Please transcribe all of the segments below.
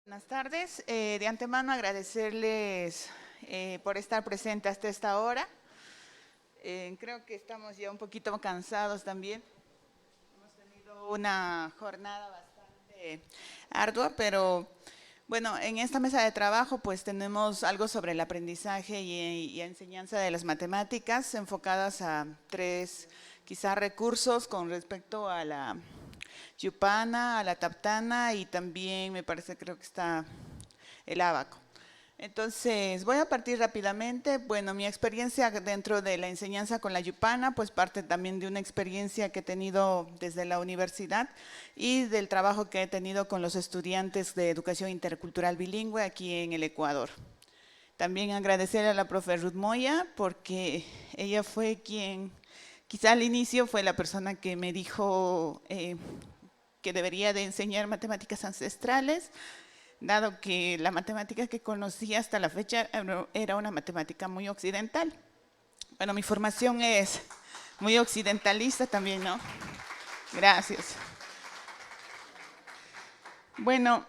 Buenas tardes. De antemano agradecerles por estar presentes hasta esta hora. Creo que estamos ya un poquito cansados también. Hemos tenido una jornada bastante ardua, pero bueno, en esta mesa de trabajo pues tenemos algo sobre el aprendizaje y enseñanza de las matemáticas enfocadas a tres quizás recursos con respecto a la Yupana, a la Taptana y también me parece, creo que está el ábaco. Entonces, voy a partir rápidamente. Bueno, mi experiencia dentro de la enseñanza con la Yupana, pues parte también de una experiencia que he tenido desde la universidad y del trabajo que he tenido con los estudiantes de educación intercultural bilingüe aquí en el Ecuador. También agradecer a la profe Ruth Moya porque ella fue quien, quizá al inicio fue la persona que me dijo que debería de enseñar matemáticas ancestrales, dado que la matemática que conocía hasta la fecha era una matemática muy occidental. Bueno, mi formación es muy occidentalista también, ¿no? Gracias. Bueno,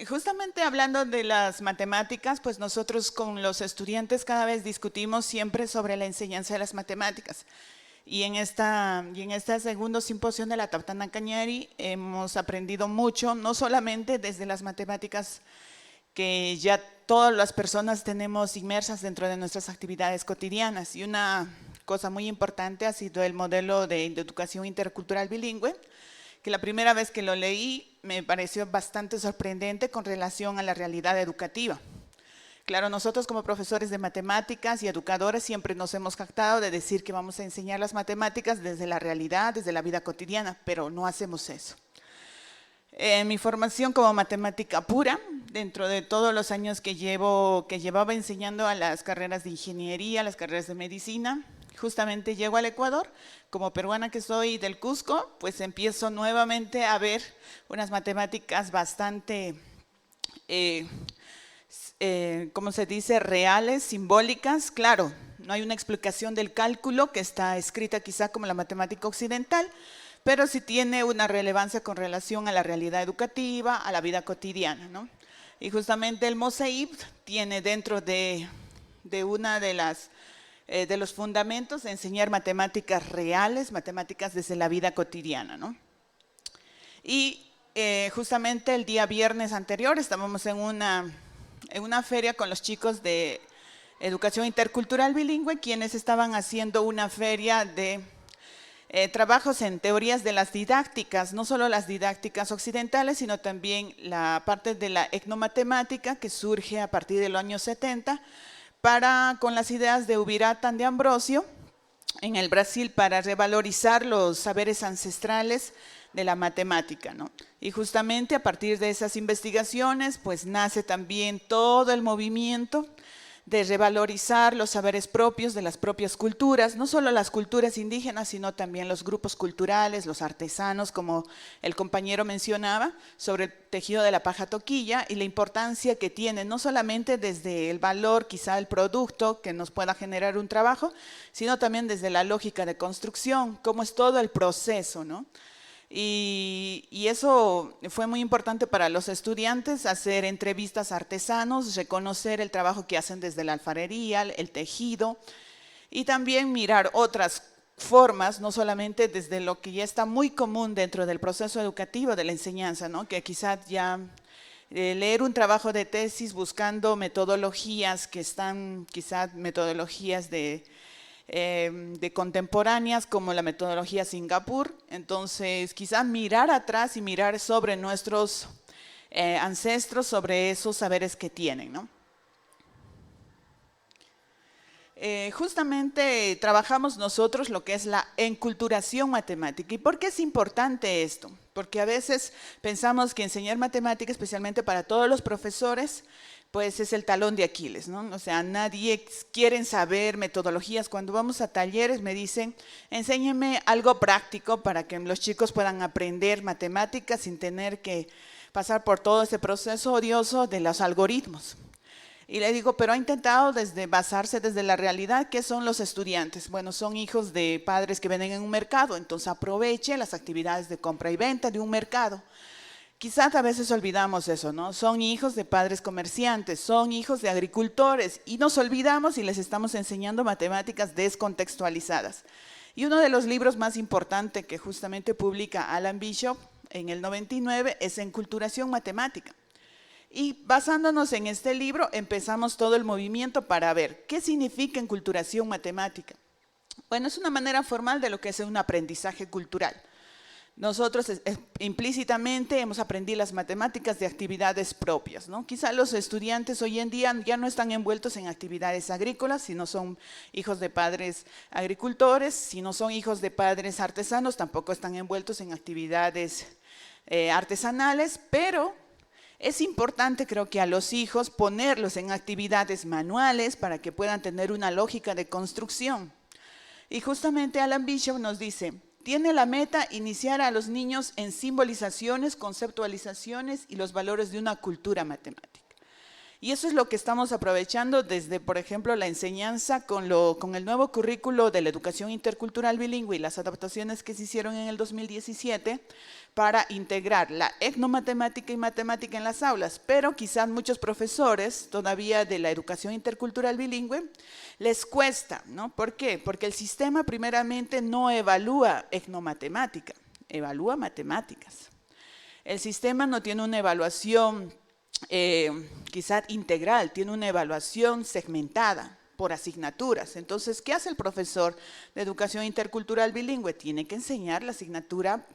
justamente hablando de las matemáticas, pues nosotros con los estudiantes cada vez discutimos siempre sobre la enseñanza de las matemáticas. Y en este segundo simposio de la Taptana Cañari hemos aprendido mucho, no solamente desde las matemáticas que ya todas las personas tenemos inmersas dentro de nuestras actividades cotidianas. Y una cosa muy importante ha sido el modelo de educación intercultural bilingüe, que la primera vez que lo leí me pareció bastante sorprendente con relación a la realidad educativa. Claro, nosotros como profesores de matemáticas y educadores siempre nos hemos jactado de decir que vamos a enseñar las matemáticas desde la realidad, desde la vida cotidiana, pero no hacemos eso. Mi formación como matemática pura, dentro de todos los años que llevaba enseñando a las carreras de ingeniería, a las carreras de medicina, justamente llego al Ecuador, como peruana que soy del Cusco, pues empiezo nuevamente a ver unas matemáticas bastante ¿cómo se dice? Reales, simbólicas. Claro, no hay una explicación del cálculo que está escrita quizá como la matemática occidental, pero sí tiene una relevancia con relación a la realidad educativa, a la vida cotidiana, ¿no? Y justamente el MOSAIB tiene dentro de una de los fundamentos de enseñar matemáticas reales, matemáticas desde la vida cotidiana, ¿no? Y justamente el día viernes anterior estábamos en una feria con los chicos de educación intercultural bilingüe, quienes estaban haciendo una feria de trabajos en teorías de las didácticas, no solo las didácticas occidentales, sino también la parte de la etnomatemática que surge a partir de los años 70 con las ideas de Ubiratan de Ambrosio en el Brasil para revalorizar los saberes ancestrales de la matemática, ¿no? Y justamente a partir de esas investigaciones, pues nace también todo el movimiento de revalorizar los saberes propios de las propias culturas, no solo las culturas indígenas, sino también los grupos culturales, los artesanos, como el compañero mencionaba, sobre el tejido de la paja toquilla y la importancia que tiene, no solamente desde el valor, quizá el producto que nos pueda generar un trabajo, sino también desde la lógica de construcción, cómo es todo el proceso, ¿no? Y eso fue muy importante para los estudiantes, hacer entrevistas a artesanos, reconocer el trabajo que hacen desde la alfarería, el tejido, y también mirar otras formas, no solamente desde lo que ya está muy común dentro del proceso educativo de la enseñanza, ¿no? Que quizás ya leer un trabajo de tesis buscando metodologías que están, quizás metodologías de contemporáneas como la metodología Singapur. Entonces quizás mirar atrás y mirar sobre nuestros ancestros, sobre esos saberes que tienen, ¿no? Justamente trabajamos nosotros lo que es la enculturación matemática. ¿Y por qué es importante esto? Porque a veces pensamos que enseñar matemática, especialmente para todos los profesores, pues es el talón de Aquiles, ¿no? O sea, nadie quiere saber metodologías. Cuando vamos a talleres me dicen, enséñeme algo práctico para que los chicos puedan aprender matemáticas sin tener que pasar por todo ese proceso odioso de los algoritmos. Y le digo, pero ha intentado basarse desde la realidad. ¿Qué son los estudiantes? Bueno, son hijos de padres que venden en un mercado, entonces aproveche las actividades de compra y venta de un mercado. Quizás a veces olvidamos eso, ¿no? Son hijos de padres comerciantes, son hijos de agricultores y nos olvidamos y les estamos enseñando matemáticas descontextualizadas. Y uno de los libros más importantes que justamente publica Alan Bishop en el 99 es Enculturación Matemática. Y basándonos en este libro empezamos todo el movimiento para ver qué significa enculturación matemática. Bueno, es una manera formal de lo que es un aprendizaje cultural. Nosotros implícitamente hemos aprendido las matemáticas de actividades propias, ¿no? Quizá los estudiantes hoy en día ya no están envueltos en actividades agrícolas, si no son hijos de padres agricultores, si no son hijos de padres artesanos, tampoco están envueltos en actividades artesanales, pero es importante, creo que a los hijos ponerlos en actividades manuales para que puedan tener una lógica de construcción. Y justamente Alan Bishop nos dice, tiene la meta iniciar a los niños en simbolizaciones, conceptualizaciones y los valores de una cultura matemática. Y eso es lo que estamos aprovechando desde, por ejemplo, la enseñanza con el nuevo currículo de la educación intercultural bilingüe y las adaptaciones que se hicieron en el 2017 para integrar la etnomatemática y matemática en las aulas. Pero quizás muchos profesores todavía de la educación intercultural bilingüe les cuesta, ¿no? ¿Por qué? Porque el sistema primeramente no evalúa etnomatemática, evalúa matemáticas. El sistema no tiene una evaluación quizás integral, tiene una evaluación segmentada por asignaturas. Entonces, ¿qué hace el profesor de educación intercultural bilingüe? Tiene que enseñar la asignatura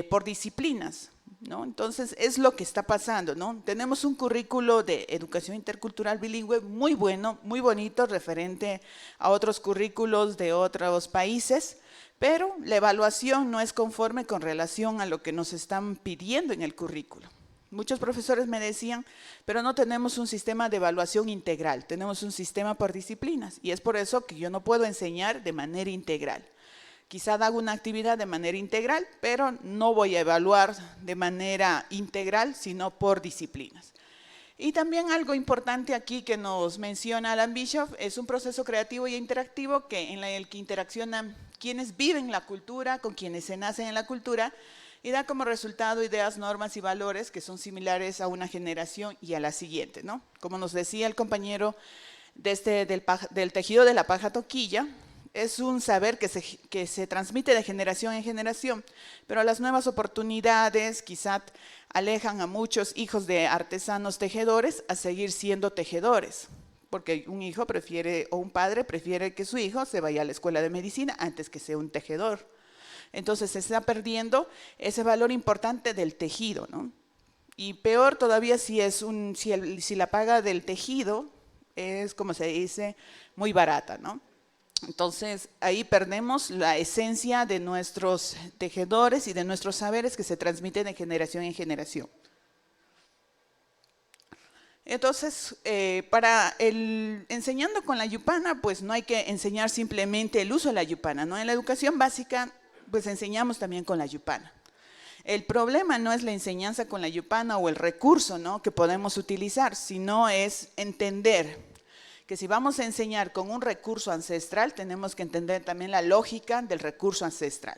por disciplinas, ¿no? Entonces, es lo que está pasando, ¿no? Tenemos un currículo de educación intercultural bilingüe muy bueno, muy bonito, referente a otros currículos de otros países, pero la evaluación no es conforme con relación a lo que nos están pidiendo en el currículo. Muchos profesores me decían, pero no tenemos un sistema de evaluación integral, tenemos un sistema por disciplinas y es por eso que yo no puedo enseñar de manera integral. Quizá hago una actividad de manera integral, pero no voy a evaluar de manera integral, sino por disciplinas. Y también algo importante aquí que nos menciona Alan Bishop es un proceso creativo y interactivo en el que interaccionan quienes viven la cultura con quienes se nacen en la cultura y da como resultado ideas, normas y valores que son similares a una generación y a la siguiente, ¿no? Como nos decía el compañero del tejido de la paja toquilla, es un saber que se transmite de generación en generación, pero las nuevas oportunidades quizás alejan a muchos hijos de artesanos tejedores a seguir siendo tejedores, porque un hijo prefiere, o un padre prefiere que su hijo se vaya a la escuela de medicina antes que sea un tejedor. Entonces se está perdiendo ese valor importante del tejido, ¿no? Y peor todavía si la paga del tejido es, como se dice, muy barata, ¿no? Entonces ahí perdemos la esencia de nuestros tejedores y de nuestros saberes que se transmiten de generación en generación. Entonces, enseñando con la yupana, pues no hay que enseñar simplemente el uso de la yupana, ¿no? En la educación básica, pues enseñamos también con la yupana. El problema no es la enseñanza con la yupana o el recurso, ¿no?, que podemos utilizar, sino es entender que si vamos a enseñar con un recurso ancestral, tenemos que entender también la lógica del recurso ancestral.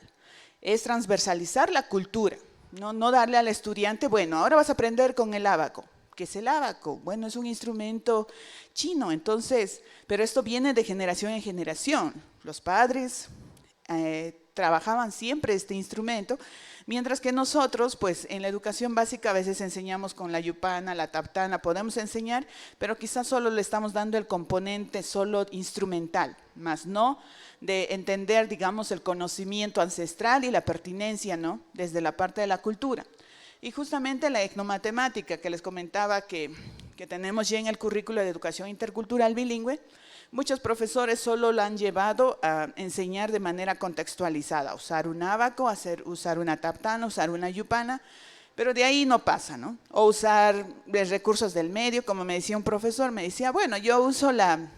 Es transversalizar la cultura, no darle al estudiante, bueno, ahora vas a aprender con el ábaco. ¿Qué es el ábaco? Bueno, es un instrumento chino, entonces, pero esto viene de generación en generación. Los padres trabajaban siempre este instrumento, mientras que nosotros, pues en la educación básica a veces enseñamos con la yupana, la taptana, podemos enseñar, pero quizás solo le estamos dando el componente solo instrumental, más no de entender, digamos, el conocimiento ancestral y la pertinencia, ¿no?, desde la parte de la cultura. Y justamente la etnomatemática que les comentaba que tenemos ya en el currículo de educación intercultural bilingüe, muchos profesores solo la han llevado a enseñar de manera contextualizada, usar un ábaco, usar una taptana, usar una yupana, pero de ahí no pasa, ¿no? O usar los recursos del medio, como me decía un profesor, me decía, bueno, yo uso la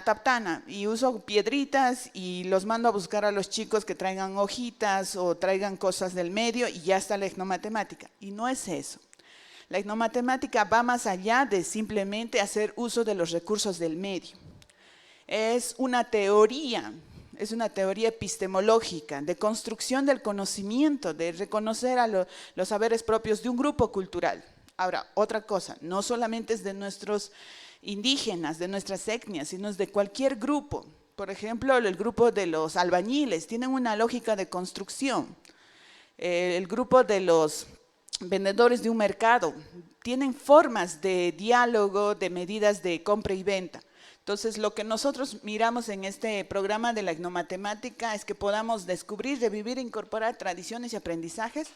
taptana y uso piedritas y los mando a buscar a los chicos que traigan hojitas o traigan cosas del medio y ya está la etnomatemática. Y no es eso. La etnomatemática va más allá de simplemente hacer uso de los recursos del medio. Es una teoría es una teoría epistemológica de construcción del conocimiento, de reconocer a los saberes propios de un grupo cultural. Ahora, otra cosa, no solamente es de nuestros indígenas, de nuestras etnias, sino es de cualquier grupo. Por ejemplo, el grupo de los albañiles tienen una lógica de construcción. El grupo de los vendedores de un mercado tienen formas de diálogo, de medidas de compra y venta. Entonces, lo que nosotros miramos en este programa de la etnomatemática es que podamos descubrir, revivir e incorporar tradiciones y aprendizajes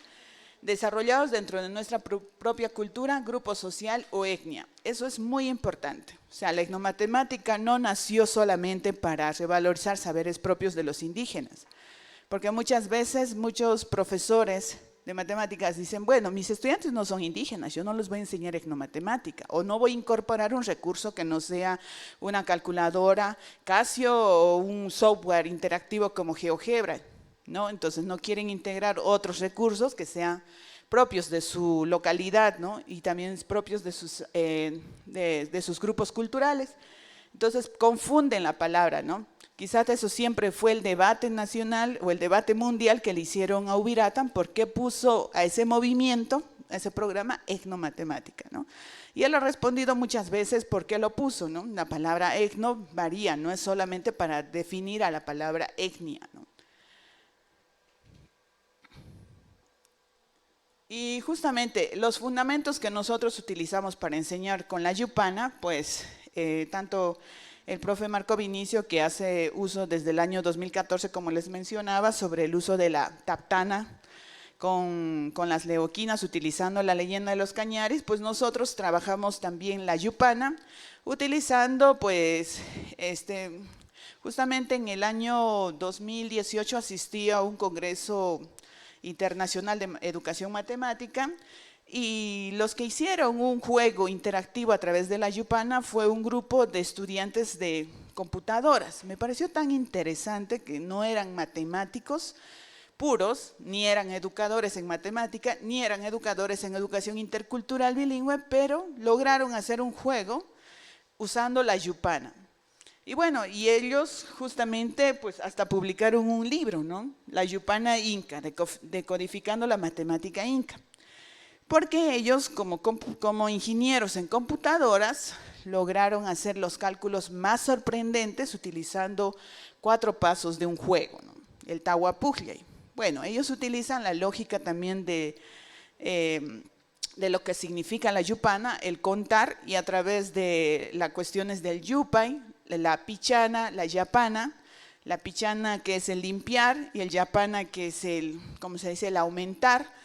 desarrollados dentro de nuestra propia cultura, grupo social o etnia. Eso es muy importante. O sea, la etnomatemática no nació solamente para revalorizar saberes propios de los indígenas, porque muchas veces muchos profesores de matemáticas dicen, bueno, mis estudiantes no son indígenas, yo no les voy a enseñar etnomatemática, o no voy a incorporar un recurso que no sea una calculadora Casio o un software interactivo como GeoGebra, ¿no? Entonces no quieren integrar otros recursos que sean propios de su localidad, ¿no? Y también propios de sus grupos culturales. Entonces confunden la palabra, ¿no? Quizás eso siempre fue el debate nacional o el debate mundial que le hicieron a Ubiratan, por qué puso a ese movimiento, a ese programa, etnomatemática, ¿no? Y él ha respondido muchas veces por qué lo puso, ¿no? La palabra etno varía, no es solamente para definir a la palabra etnia, ¿no? Y justamente los fundamentos que nosotros utilizamos para enseñar con la Yupana, pues tanto el profe Marco Vinicio, que hace uso desde el año 2014, como les mencionaba, sobre el uso de la taptana con las leuquinas, utilizando la leyenda de los Cañaris, pues nosotros trabajamos también la Yupana, utilizando pues, justamente en el año 2018 asistí a un congreso internacional de educación matemática, y los que hicieron un juego interactivo a través de la Yupana fue un grupo de estudiantes de computadoras. Me pareció tan interesante que no eran matemáticos puros, ni eran educadores en matemática, ni eran educadores en educación intercultural bilingüe, pero lograron hacer un juego usando la Yupana. Y bueno, y ellos justamente pues hasta publicaron un libro, ¿no? La Yupana Inca, decodificando la matemática inca. Porque ellos, como ingenieros en computadoras, lograron hacer los cálculos más sorprendentes utilizando 4 pasos de un juego, ¿no? El Tahuapujllay. Bueno, ellos utilizan la lógica también de lo que significa la Yupana, el contar, y a través de las cuestiones del Yupay, la pichana, la yapana, la pichana que es el limpiar y el yapana que es el, ¿cómo se dice?, el aumentar.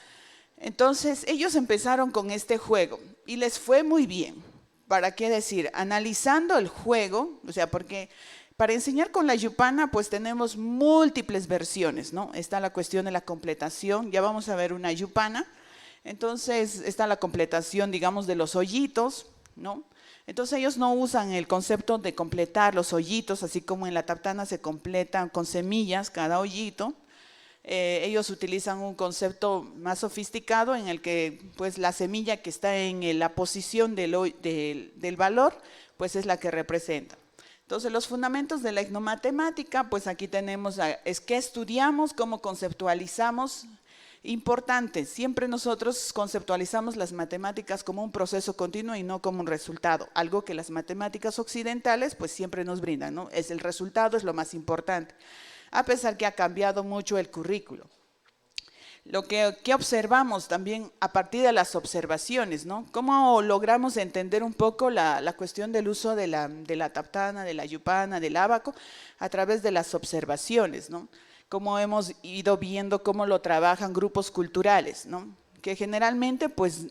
Entonces ellos empezaron con este juego y les fue muy bien. ¿Para qué decir? Analizando el juego, o sea, porque para enseñar con la Yupana pues tenemos múltiples versiones, ¿no? Está la cuestión de la completación, ya vamos a ver una Yupana. Entonces está la completación, digamos, de los hoyitos, ¿no? Entonces ellos no usan el concepto de completar los hoyitos, así como en la taptana se completan con semillas cada hoyito. Ellos utilizan un concepto más sofisticado en el que pues la semilla que está en la posición del valor pues es la que representa. Entonces los fundamentos de la etnomatemática, pues aquí tenemos, es que estudiamos, cómo conceptualizamos. Importante, siempre nosotros conceptualizamos las matemáticas como un proceso continuo y no como un resultado, algo que las matemáticas occidentales pues siempre nos brindan, ¿no? Es el resultado, es lo más importante, a pesar que ha cambiado mucho el currículo. Lo que observamos también a partir de las observaciones, ¿no? ¿Cómo logramos entender un poco la cuestión del uso de la taptana, de la yupana, del ábaco, a través de las observaciones, ¿no? Cómo hemos ido viendo cómo lo trabajan grupos culturales, ¿no? Que generalmente, pues,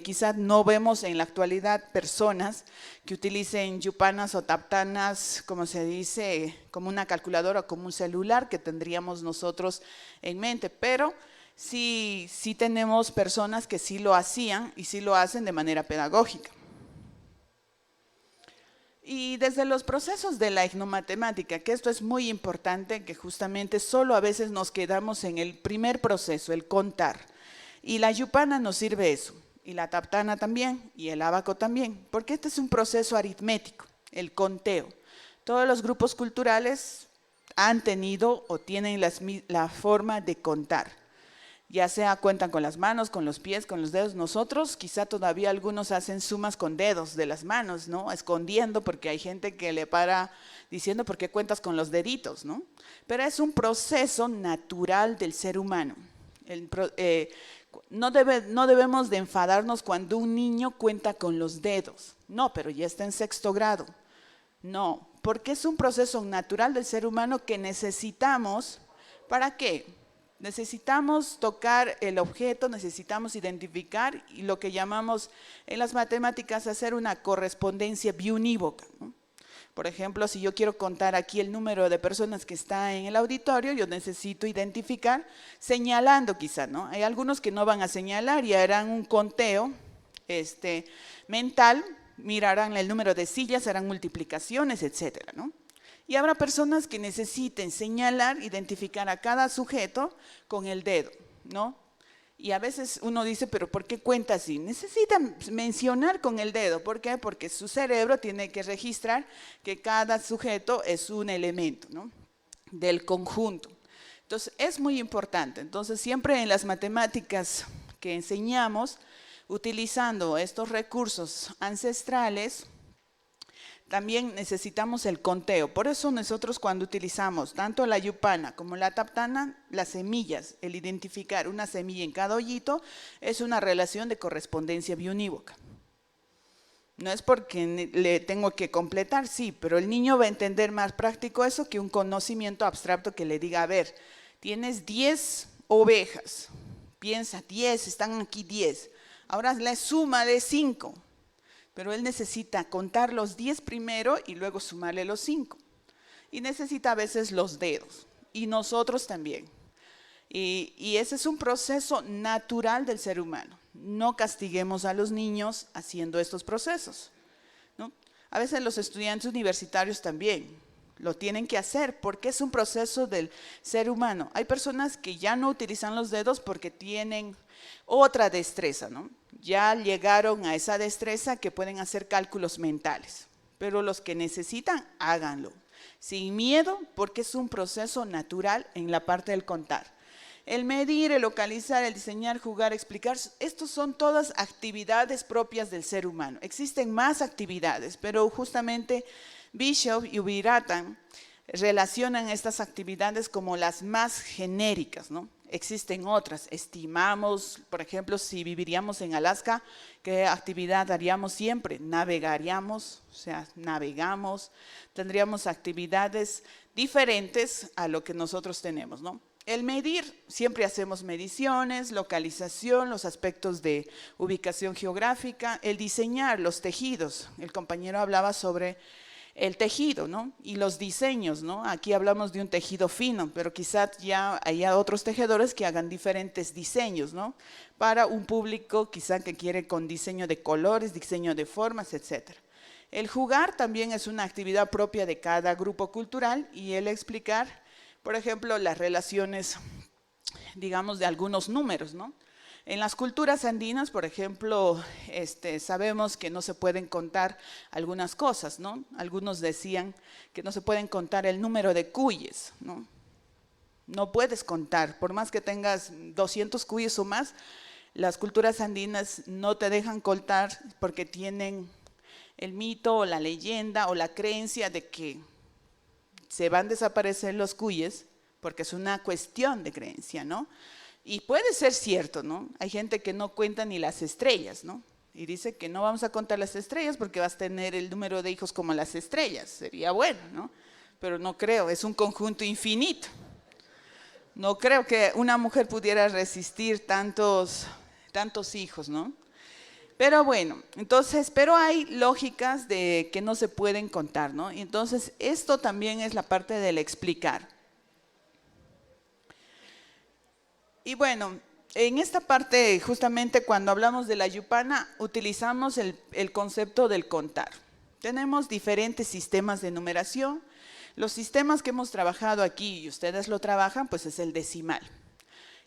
quizás no vemos en la actualidad personas que utilicen yupanas o taptanas, como se dice, como una calculadora, como un celular que tendríamos nosotros en mente, pero sí tenemos personas que sí lo hacían y sí lo hacen de manera pedagógica. Y desde los procesos de la etnomatemática, que esto es muy importante, que justamente solo a veces nos quedamos en el primer proceso, el contar. Y la yupana nos sirve eso, y la taptana también, y el ábaco también, porque este es un proceso aritmético, el conteo. Todos los grupos culturales han tenido o tienen la forma de contar. Ya sea cuentan con las manos, con los pies, con los dedos. Nosotros quizá todavía algunos hacen sumas con dedos de las manos, ¿no? Escondiendo, porque hay gente que le para diciendo ¿por qué cuentas con los deditos?, ¿no? Pero es un proceso natural del ser humano. No debemos de enfadarnos cuando un niño cuenta con los dedos. No, pero ya está en 6º grado. No, porque es un proceso natural del ser humano que necesitamos. ¿Para qué? Necesitamos tocar el objeto, necesitamos identificar y lo que llamamos en las matemáticas hacer una correspondencia biunívoca, ¿no? Por ejemplo, si yo quiero contar aquí el número de personas que está en el auditorio, yo necesito identificar señalando quizá, ¿no? Hay algunos que no van a señalar y harán un conteo mental, mirarán el número de sillas, harán multiplicaciones, etcétera, ¿no? Y habrá personas que necesiten señalar, identificar a cada sujeto con el dedo, ¿no? Y a veces uno dice, pero ¿por qué cuenta así? Necesitan mencionar con el dedo. ¿Por qué? Porque su cerebro tiene que registrar que cada sujeto es un elemento, ¿no?, del conjunto. Entonces, es muy importante. Entonces, siempre en las matemáticas que enseñamos, utilizando estos recursos ancestrales, también necesitamos el conteo. Por eso nosotros cuando utilizamos tanto la yupana como la taptana, las semillas, el identificar una semilla en cada hoyito, es una relación de correspondencia biunívoca. No es porque le tengo que completar, sí, pero el niño va a entender más práctico eso que un conocimiento abstracto que le diga, a ver, tienes 10 ovejas, piensa, 10, están aquí 10, ahora la suma de 5. Pero él necesita contar los 10 primero y luego sumarle los 5. Y necesita a veces los dedos. Y nosotros también. Y ese es un proceso natural del ser humano. No castiguemos a los niños haciendo estos procesos, ¿no? A veces los estudiantes universitarios también lo tienen que hacer porque es un proceso del ser humano. Hay personas que ya no utilizan los dedos porque tienen otra destreza, ¿no? Ya llegaron a esa destreza que pueden hacer cálculos mentales, pero los que necesitan, háganlo, sin miedo, porque es un proceso natural en la parte del contar. El medir, el localizar, el diseñar, jugar, explicar, estos son todas actividades propias del ser humano. Existen más actividades, pero justamente Bishop y Ubiratan relacionan estas actividades como las más genéricas, ¿no? Existen otras, estimamos, por ejemplo, si viviríamos en Alaska, ¿qué actividad haríamos siempre? Navegaríamos, o sea, navegamos, tendríamos actividades diferentes a lo que nosotros tenemos, ¿no? El medir, siempre hacemos mediciones, localización, los aspectos de ubicación geográfica, el diseñar los tejidos. El compañero hablaba sobre el tejido, ¿no? Y los diseños, ¿no? Aquí hablamos de un tejido fino, pero quizás ya haya otros tejedores que hagan diferentes diseños, ¿no? Para un público quizá que quiere con diseño de colores, diseño de formas, etc. El jugar también es una actividad propia de cada grupo cultural y el explicar, por ejemplo, las relaciones, digamos, de algunos números, ¿no? En las culturas andinas, por ejemplo, sabemos que no se pueden contar algunas cosas, ¿no? Algunos decían que no se pueden contar el número de cuyes, ¿no? No puedes contar, por más que tengas 200 cuyes o más, las culturas andinas no te dejan contar porque tienen el mito o la leyenda o la creencia de que se van a desaparecer los cuyes porque es una cuestión de creencia, ¿no? Y puede ser cierto, ¿no? Hay gente que no cuenta ni las estrellas, ¿no? Y dice que no vamos a contar las estrellas porque vas a tener el número de hijos como las estrellas. Sería bueno, ¿no? Pero no creo, es un conjunto infinito. No creo que una mujer pudiera resistir tantos hijos, ¿no? Pero bueno, entonces, pero hay lógicas de que no se pueden contar, ¿no? Entonces, esto también es la parte del explicar. Y bueno, en esta parte, justamente cuando hablamos de la yupana, utilizamos el concepto del contar. Tenemos diferentes sistemas de numeración. Los sistemas que hemos trabajado aquí, y ustedes lo trabajan, pues es el decimal.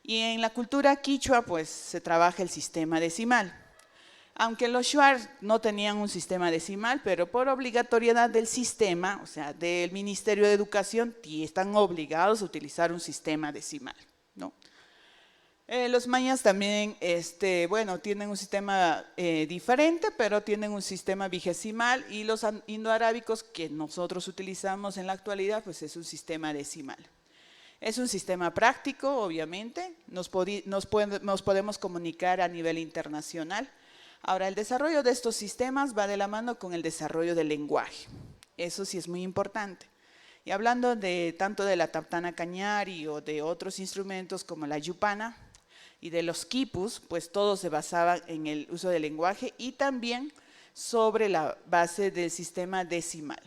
Y en la cultura quichua, pues se trabaja el sistema decimal. Aunque los shuar no tenían un sistema decimal, pero por obligatoriedad del sistema, o sea, del Ministerio de Educación, están obligados a utilizar un sistema decimal, ¿no? Los mayas también, bueno, tienen un sistema diferente, pero tienen un sistema vigesimal, y los indoarábicos que nosotros utilizamos en la actualidad, pues es un sistema decimal. Es un sistema práctico, obviamente, nos podemos comunicar a nivel internacional. Ahora, el desarrollo de estos sistemas va de la mano con el desarrollo del lenguaje. Eso sí es muy importante. Y hablando tanto de la taptana cañari o de otros instrumentos como la yupana y de los quipus, pues todo se basaba en el uso del lenguaje y también sobre la base del sistema decimal.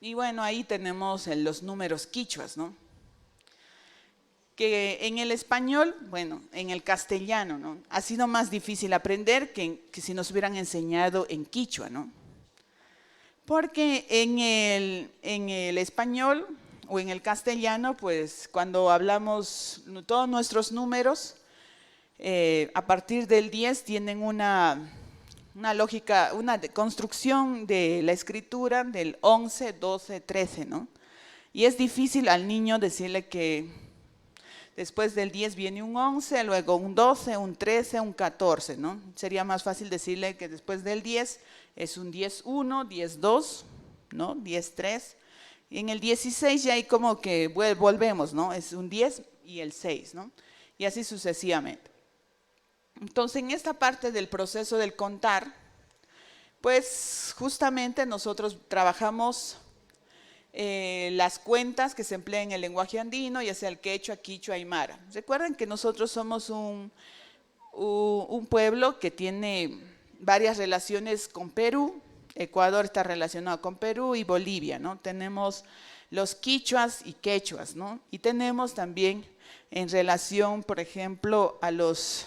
Y bueno, ahí tenemos los números quichuas, ¿no? Que en el español, bueno, en el castellano, ¿no? Ha sido más difícil aprender que si nos hubieran enseñado en quichua, ¿no? Porque en el español o en el castellano, pues cuando hablamos todos nuestros números, a partir del 10 tienen una lógica, una construcción de la escritura del 11, 12, 13, ¿no? Y es difícil al niño decirle que después del 10 viene un 11, luego un 12, un 13, un 14, ¿no? Sería más fácil decirle que después del 10 es un 10-1, 10-2, ¿no? 10-3. Y en el 16 ya hay como que volvemos, ¿no? Es un 10 y el 6, ¿no? Y así sucesivamente. Entonces, en esta parte del proceso del contar, pues justamente nosotros trabajamos las cuentas que se emplean en el lenguaje andino, ya sea el quechua, quichua, aymara. Recuerden que nosotros somos un pueblo que tiene varias relaciones con Perú. Ecuador está relacionado con Perú y Bolivia, ¿no? Tenemos los quichuas y quechuas, ¿no? Y tenemos también en relación, por ejemplo, a los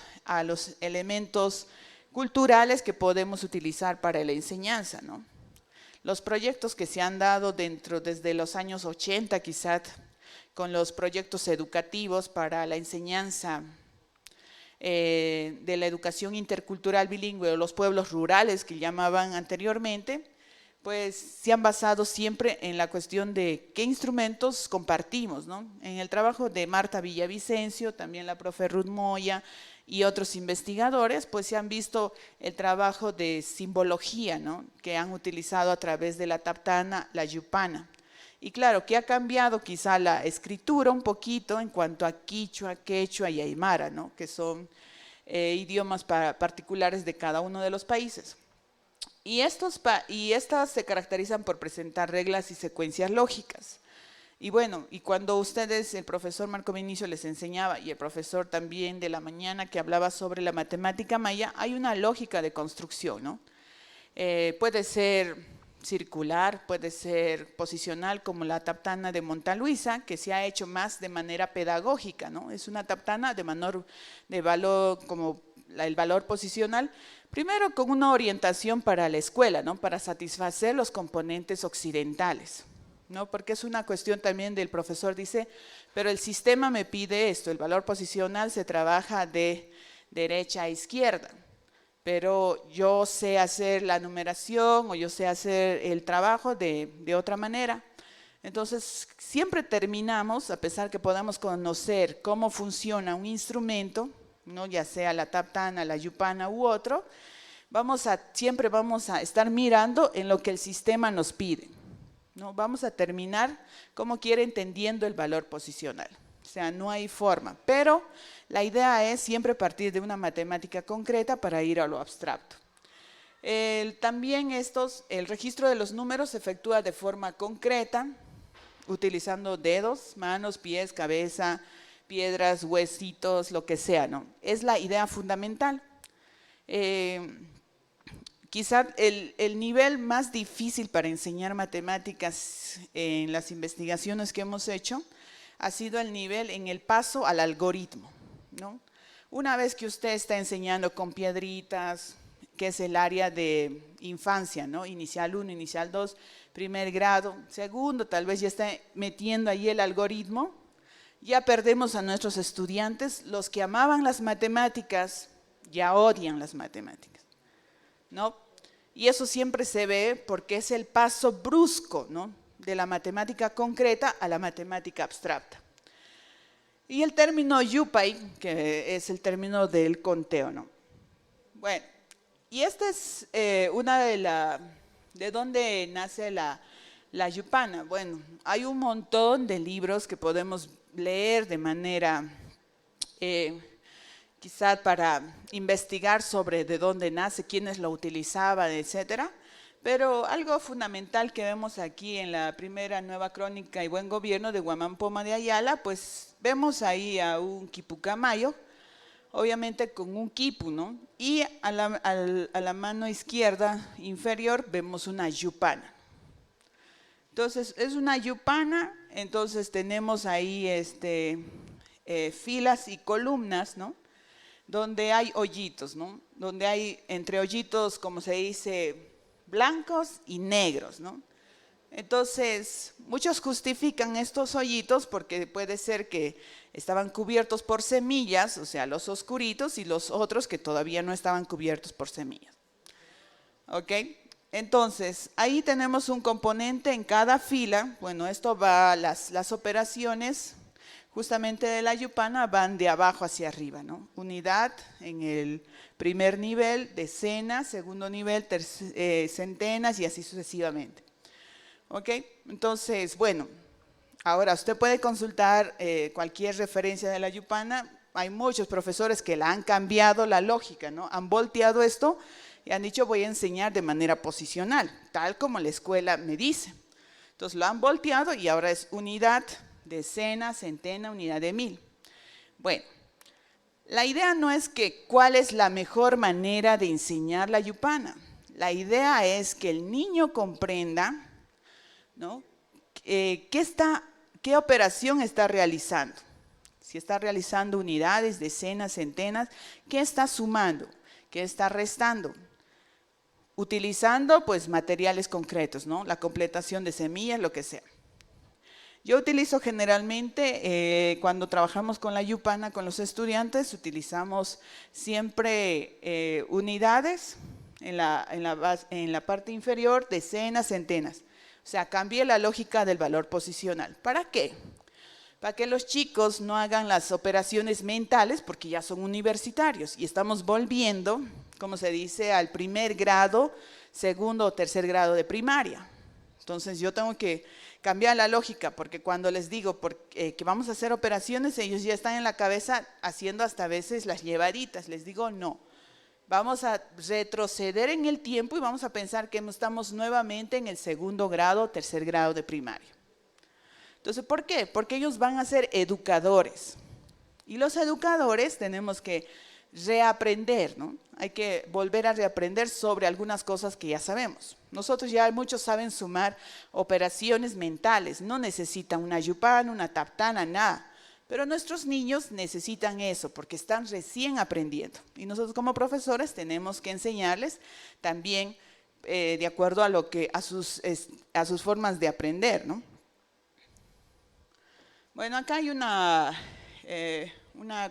elementos culturales que podemos utilizar para la enseñanza, ¿no? Los proyectos que se han dado desde los años 80 quizás, con los proyectos educativos para la enseñanza de la educación intercultural bilingüe o los pueblos rurales que llamaban anteriormente, pues se han basado siempre en la cuestión de qué instrumentos compartimos, ¿no? En el trabajo de Marta Villavicencio, también la profe Ruth Moya y otros investigadores, pues se han visto el trabajo de simbología, ¿no? Que han utilizado a través de la taptana, la yupana. Y claro, que ha cambiado quizá la escritura un poquito en cuanto a quichua, quechua y aymara, ¿no? Que son idiomas particulares de cada uno de los países. Y estas se caracterizan por presentar reglas y secuencias lógicas. Y bueno, y cuando ustedes, el profesor Marco Vinicio les enseñaba, y el profesor también de la mañana que hablaba sobre la matemática maya, hay una lógica de construcción, ¿no? Puede ser circular, puede ser posicional, como la taptana de Montaluisa, que se ha hecho más de manera pedagógica, ¿no? Es una taptana de valor, como el valor posicional, primero con una orientación para la escuela, ¿no? Para satisfacer los componentes occidentales, ¿no? Porque es una cuestión también del profesor, dice, pero el sistema me pide esto, el valor posicional se trabaja de derecha a izquierda, pero yo sé hacer la numeración o yo sé hacer el trabajo de otra manera. Entonces, siempre terminamos, a pesar que podamos conocer cómo funciona un instrumento, ¿no? Ya sea la taptana, la yupana u otro, siempre vamos a estar mirando en lo que el sistema nos pide, ¿no? Vamos a terminar como quiera entendiendo el valor posicional. O sea, no hay forma, pero la idea es siempre partir de una matemática concreta para ir a lo abstracto. También el registro de los números se efectúa de forma concreta, utilizando dedos, manos, pies, cabeza, piedras, huesitos, lo que sea, ¿no? Es la idea fundamental. Quizá el nivel más difícil para enseñar matemáticas en las investigaciones que hemos hecho ha sido el nivel en el paso al algoritmo, ¿no? Una vez que usted está enseñando con piedritas, que es el área de infancia, ¿no? Inicial 1, inicial 2, primer grado, segundo, tal vez ya está metiendo ahí el algoritmo, Ya perdemos a nuestros estudiantes, los que amaban las matemáticas, ya odian las matemáticas, ¿no? Y eso siempre se ve porque es el paso brusco, ¿no?, de la matemática concreta a la matemática abstracta. Y el término yupay, que es el término del conteo, ¿no? Bueno, y esta es una de dónde nace la yupana. Bueno, hay un montón de libros que podemos leer de manera, quizá para investigar sobre de dónde nace, quiénes lo utilizaban, etcétera. Pero algo fundamental que vemos aquí en la primera Nueva Crónica y Buen Gobierno de Guamán Poma de Ayala, pues vemos ahí a un quipucamayo, obviamente con un quipu, ¿no? Y a la mano izquierda inferior vemos una yupana. Entonces, es una yupana, entonces tenemos ahí filas y columnas, ¿no?, donde hay hoyitos, ¿no?, donde hay entre hoyitos, como se dice, blancos y negros, ¿no? Entonces, muchos justifican estos hoyitos porque puede ser que estaban cubiertos por semillas, o sea, los oscuritos, y los otros que todavía no estaban cubiertos por semillas. ¿Ok? Entonces, ahí tenemos un componente en cada fila. Bueno, esto va, las operaciones justamente de la yupana van de abajo hacia arriba, ¿no? Unidad en el primer nivel, decenas, segundo nivel, centenas y así sucesivamente. ¿Ok? Entonces, bueno, ahora usted puede consultar cualquier referencia de la yupana. Hay muchos profesores que la han cambiado la lógica, ¿no? Han volteado esto y han dicho voy a enseñar de manera posicional, tal como la escuela me dice. Entonces lo han volteado y ahora es unidad, decena, centena, unidad de mil. Bueno, la idea no es que cuál es la mejor manera de enseñar la yupana. La idea es que el niño comprenda, ¿no?, qué operación está realizando. Si está realizando unidades, decenas, centenas, ¿qué está sumando? ¿Qué está restando? Utilizando pues materiales concretos, ¿no?, la completación de semillas, lo que sea. Yo utilizo generalmente, cuando trabajamos con la yupana, con los estudiantes, utilizamos siempre unidades en la parte inferior, decenas, centenas. O sea, cambié la lógica del valor posicional. ¿Para qué? Para que los chicos no hagan las operaciones mentales, porque ya son universitarios y estamos volviendo, como se dice, al primer grado, segundo o tercer grado de primaria. Entonces yo tengo que cambiar la lógica, porque cuando les digo que vamos a hacer operaciones, ellos ya están en la cabeza haciendo hasta a veces las llevaditas. Les digo no, vamos a retroceder en el tiempo y vamos a pensar que estamos nuevamente en el segundo grado, tercer grado de primaria. Entonces, ¿por qué? Porque ellos van a ser educadores. Y los educadores tenemos que reaprender, ¿no? Hay que volver a reaprender sobre algunas cosas que ya sabemos. Nosotros ya muchos saben sumar operaciones mentales, no necesitan una yupana, una taptana, nada. Pero nuestros niños necesitan eso porque están recién aprendiendo. Y nosotros como profesores tenemos que enseñarles también de acuerdo a sus formas de aprender, ¿no? Bueno, acá hay una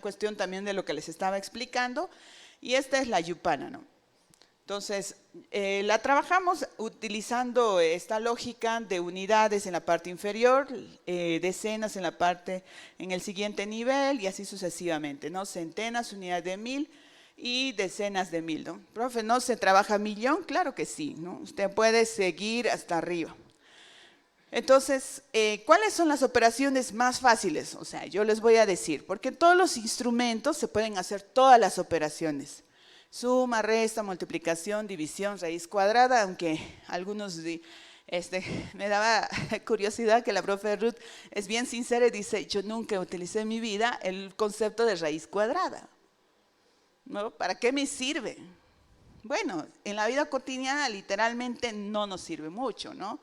cuestión también de lo que les estaba explicando, y esta es la yupana, ¿no? Entonces, la trabajamos utilizando esta lógica de unidades en la parte inferior, decenas en el siguiente nivel y así sucesivamente, ¿no? Centenas, unidades de mil y decenas de mil, ¿no? Profe, ¿no se trabaja millón? Claro que sí, ¿no? Usted puede seguir hasta arriba. Entonces, ¿cuáles son las operaciones más fáciles? O sea, yo les voy a decir, porque en todos los instrumentos se pueden hacer todas las operaciones. Suma, resta, multiplicación, división, raíz cuadrada, aunque algunos me daba curiosidad que la profe Ruth es bien sincera y dice, yo nunca utilicé en mi vida el concepto de raíz cuadrada, ¿no? ¿Para qué me sirve? Bueno, en la vida cotidiana literalmente no nos sirve mucho, ¿no?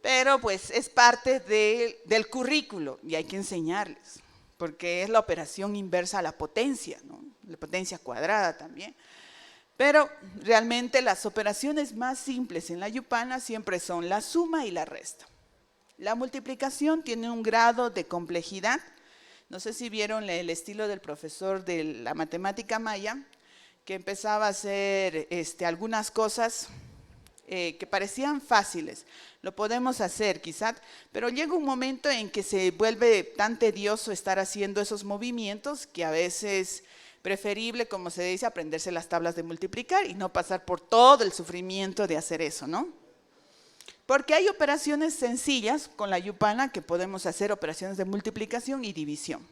Pero pues es parte del currículo y hay que enseñarles, porque es la operación inversa a la potencia, ¿no? La potencia cuadrada también. Pero realmente las operaciones más simples en la yupana siempre son la suma y la resta. La multiplicación tiene un grado de complejidad No sé si vieron el estilo del profesor de la matemática maya, que empezaba a hacer algunas cosas que parecían fáciles. Lo podemos hacer quizás, pero llega un momento en que se vuelve tan tedioso estar haciendo esos movimientos que a veces preferible, como se dice, aprenderse las tablas de multiplicar y no pasar por todo el sufrimiento de hacer eso, ¿no? Porque hay operaciones sencillas con la yupana que podemos hacer operaciones de multiplicación y división.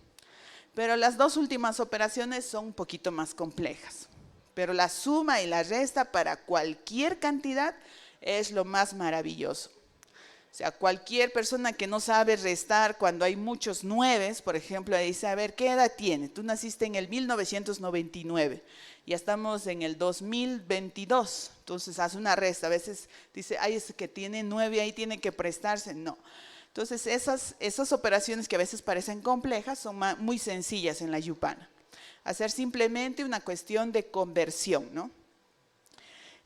Pero las dos últimas operaciones son un poquito más complejas. Pero la suma y la resta para cualquier cantidad es lo más maravilloso. O sea, cualquier persona que no sabe restar cuando hay muchos nueves, por ejemplo, dice, a ver, ¿qué edad tiene? Tú naciste en el 1999, ya estamos en el 2022, entonces hace una resta. A veces dice, ay, es que tiene 9 ahí, tiene que prestarse. No. Entonces, esas operaciones que a veces parecen complejas son muy sencillas en la yupana. Hacer simplemente una cuestión de conversión, ¿no?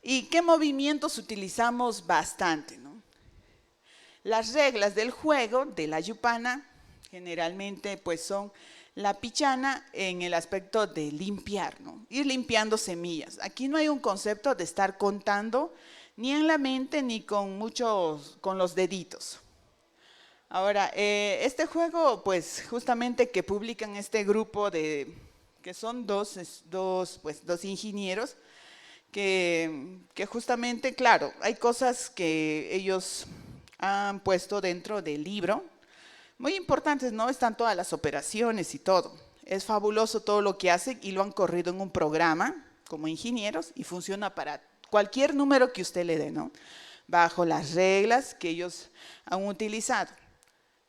¿Y qué movimientos utilizamos bastante, ¿no? Las reglas del juego de la yupana generalmente pues son la pichana en el aspecto de limpiar, ¿no? Ir limpiando semillas. Aquí no hay un concepto de estar contando ni en la mente ni con los deditos. Ahora, este juego pues justamente que publican este grupo que son dos ingenieros que justamente, claro, hay cosas que ellos han puesto dentro del libro, muy importantes, ¿no? Están todas las operaciones y todo. Es fabuloso todo lo que hacen y lo han corrido en un programa como ingenieros y funciona para cualquier número que usted le dé, ¿no? Bajo las reglas que ellos han utilizado.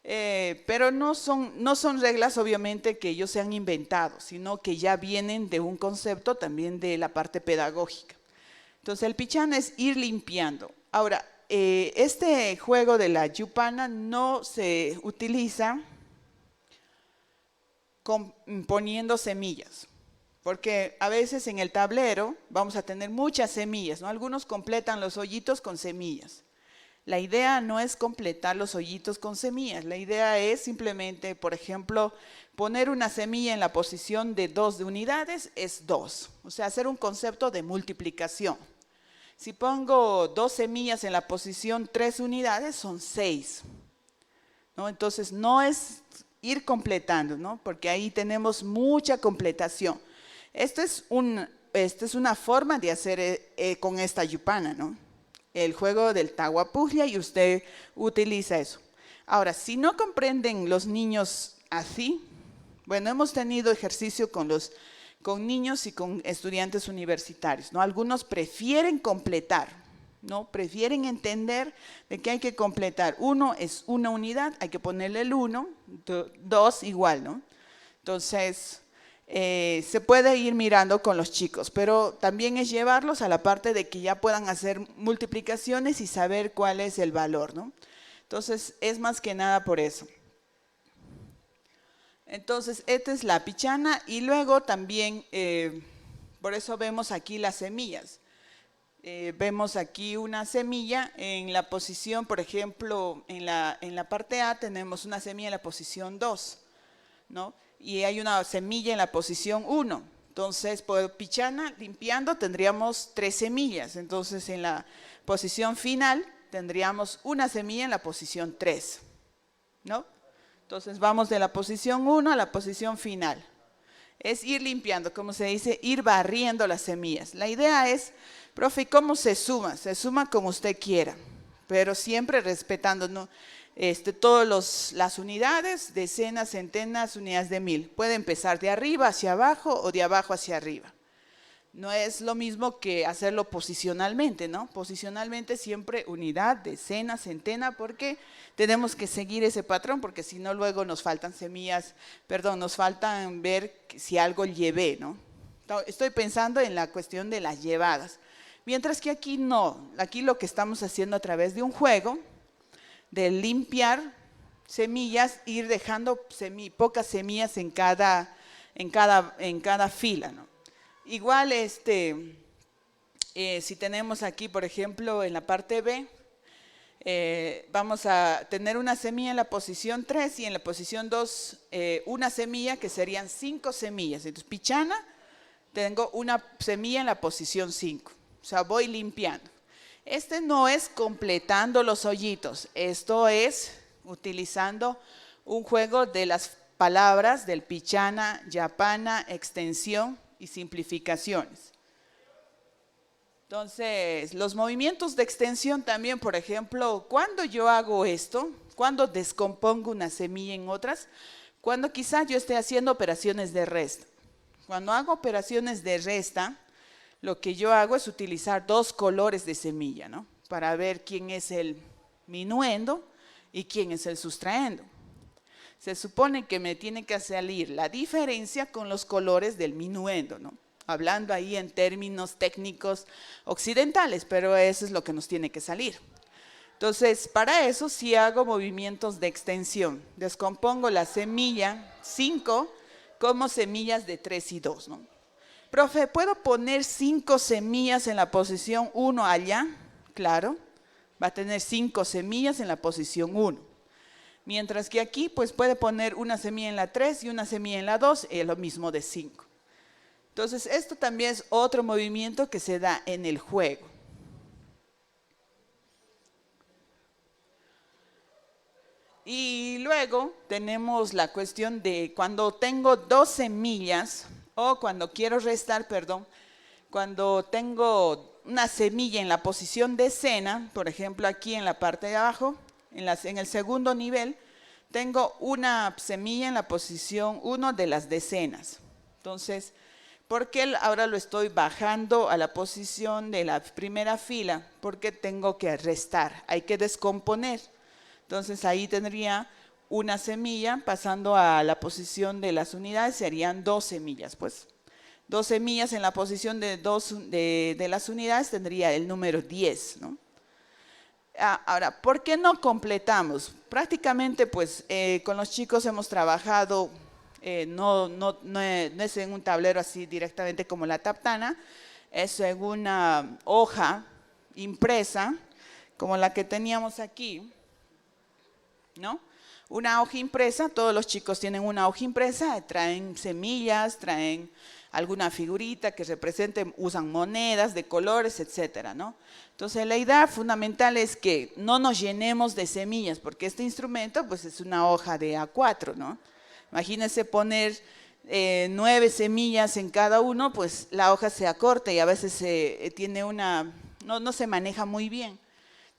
Pero no son reglas obviamente que ellos se han inventado, sino que ya vienen de un concepto también de la parte pedagógica. Entonces el pichán es ir limpiando. Ahora, este juego de la yupana no se utiliza poniendo semillas, porque a veces en el tablero vamos a tener muchas semillas, ¿no? Algunos completan los hoyitos con semillas. La idea no es completar los hoyitos con semillas, la idea es simplemente, por ejemplo, poner una semilla en la posición de 2 unidades es 2, o sea, hacer un concepto de multiplicación. Si pongo 2 semillas en la posición 3 unidades, son 6, ¿no? Entonces, no es ir completando, ¿no? Porque ahí tenemos mucha completación. Esta es una forma de hacer con esta yupana, ¿no? El juego del tahuapujlia y usted utiliza eso. Ahora, si no comprenden los niños así, bueno, hemos tenido ejercicio con niños y con estudiantes universitarios, ¿no? Algunos prefieren completar, ¿no? Prefieren entender de que hay que completar. 1 es una unidad, hay que ponerle el 1, 2 igual, ¿no? Entonces, se puede ir mirando con los chicos, pero también es llevarlos a la parte de que ya puedan hacer multiplicaciones y saber cuál es el valor, ¿no? Entonces, es más que nada por eso. Entonces, esta es la pichana y luego también, por eso vemos aquí las semillas. Vemos aquí una semilla en la posición, por ejemplo, en la parte A tenemos una semilla en la posición 2, ¿no? Y hay una semilla en la posición 1. Entonces, por pichana, limpiando, tendríamos 3 semillas. Entonces, en la posición final, tendríamos una semilla en la posición 3, ¿no? Entonces, vamos de la posición 1 a la posición final. Es ir limpiando, como se dice, ir barriendo las semillas. La idea es, profe, ¿cómo se suma? Se suma como usted quiera, pero siempre respetando, ¿no? Todas las unidades, decenas, centenas, unidades de 1000. Puede empezar de arriba hacia abajo o de abajo hacia arriba. No es lo mismo que hacerlo posicionalmente, ¿no? Posicionalmente siempre unidad, decena, centena, porque tenemos que seguir ese patrón, porque si no luego nos faltan semillas, perdón, nos faltan ver si algo llevé, ¿no? Estoy pensando en la cuestión de las llevadas. Mientras que aquí no, aquí lo que estamos haciendo a través de un juego, de limpiar semillas, ir dejando pocas semillas en cada fila, ¿no? Igual, si tenemos aquí, por ejemplo, en la parte B, vamos a tener una semilla en la posición 3 y en la posición 2 una semilla, que serían 5 semillas. Entonces, pichana, tengo una semilla en la posición 5. O sea, voy limpiando. Este no es completando los hoyitos. Esto es utilizando un juego de las palabras del pichana, yapana, extensión y simplificaciones. Entonces, los movimientos de extensión también, por ejemplo, cuando yo hago esto, cuando descompongo una semilla en otras, cuando quizás yo esté haciendo operaciones de resta. Cuando hago operaciones de resta, lo que yo hago es utilizar 2 colores de semilla, ¿no? Para ver quién es el minuendo y quién es el sustraendo. Se supone que me tiene que salir la diferencia con los colores del minuendo, ¿no? Hablando ahí en términos técnicos occidentales, pero eso es lo que nos tiene que salir. Entonces, para eso sí hago movimientos de extensión. Descompongo la semilla 5 como semillas de 3 y 2, ¿no? Profe, ¿puedo poner 5 semillas en la posición 1 allá? Claro, va a tener 5 semillas en la posición 1. Mientras que aquí, pues puede poner una semilla en la 3 y una semilla en la 2, y lo mismo de 5. Entonces, esto también es otro movimiento que se da en el juego. Y luego tenemos la cuestión de cuando tengo 2 semillas, o cuando quiero restar, perdón, cuando tengo una semilla en la posición decena, por ejemplo aquí en la parte de abajo, en el segundo nivel, tengo una semilla en la posición 1 de las decenas. Entonces, ¿por qué ahora lo estoy bajando a la posición de la primera fila? Porque tengo que restar, hay que descomponer. Entonces ahí tendría una semilla, pasando a la posición de las unidades, serían 2 semillas. Pues 2 semillas en la posición de las unidades tendría el número 10, ¿no? Ahora, ¿por qué no completamos? Prácticamente, pues, con los chicos hemos trabajado, no es en un tablero así directamente como la taptana, es en una hoja impresa, como la que teníamos aquí, ¿no? Una hoja impresa, todos los chicos tienen una hoja impresa, traen semillas, traen alguna figurita que representen, usan monedas de colores, etcétera, ¿no? Entonces la idea fundamental es que no nos llenemos de semillas, porque este instrumento pues es una hoja de A4, ¿no? Imagínense poner 9 semillas en cada uno, pues la hoja se acorta y a veces tiene no se maneja muy bien,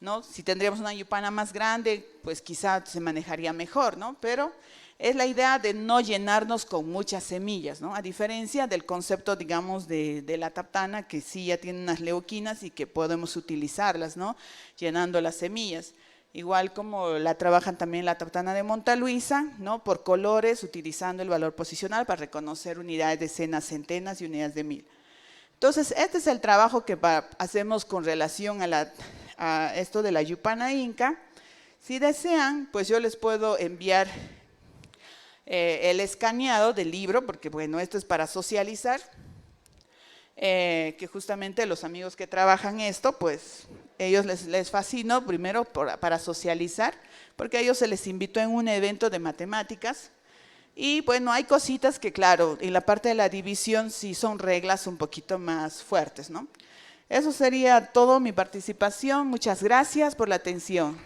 ¿no? Si tendríamos una yupana más grande, pues quizá se manejaría mejor, ¿no? Pero es la idea de no llenarnos con muchas semillas, ¿no? A diferencia del concepto, digamos, de la taptana, que sí ya tiene unas leuquinas y que podemos utilizarlas, ¿no? Llenando las semillas. Igual como la trabajan también la taptana de Montaluisa, ¿no? Por colores, utilizando el valor posicional para reconocer unidades de decenas, centenas y unidades de mil. Entonces, este es el trabajo que hacemos con relación a esto de la yupana inca. Si desean, pues yo les puedo enviar el escaneado del libro, porque bueno, esto es para socializar, que justamente los amigos que trabajan esto, pues ellos les fascinó primero para socializar, porque a ellos se les invitó en un evento de matemáticas. Y bueno, hay cositas que claro, en la parte de la división sí son reglas un poquito más fuertes, ¿no? Eso sería todo mi participación. Muchas gracias por la atención.